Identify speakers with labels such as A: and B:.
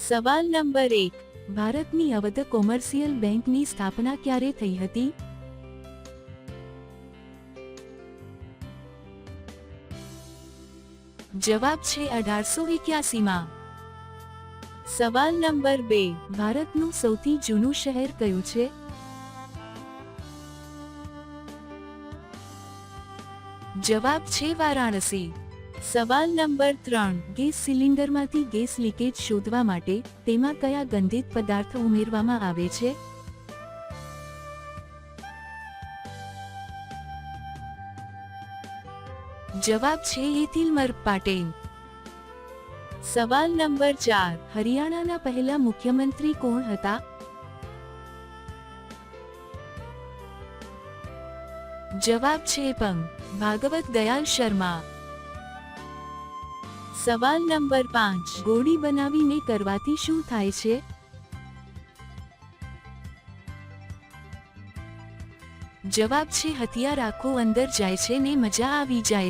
A: સવાલ નંબર 1, ભારતની અવધ કોમર્શિયલ બેંકની સ્થાપના ક્યારે થઈ હતી? જવાબ છે 1881માં. સવાલ નંબર 2, ભારતનું સૌથી જૂનું શહેર કયું છે? જવાબ છે વારાણસી. સવાલ નંબર 3, ગેસ સિલિન્ડરમાંથી ગેસ લીકેજ શોધવા માટે તેમાં કયા ગંધિત પદાર્થ ઉમેરવામાં આવે છે? જવાબ છે એથિલ મર્પાટેન. સવાલ નંબર 4, હરિયાણાના પહેલા મુખ્યમંત્રી કોણ હતા? જવાબ છે પં. ભાગવત દયાલ શર્મા. સવાલ નંબર 5, ગોળી બનાવીને કરવાથી શું થાય છે? જવાબ છે હથિયાર આખો અંદર જાય છે ને મજા આવી જાય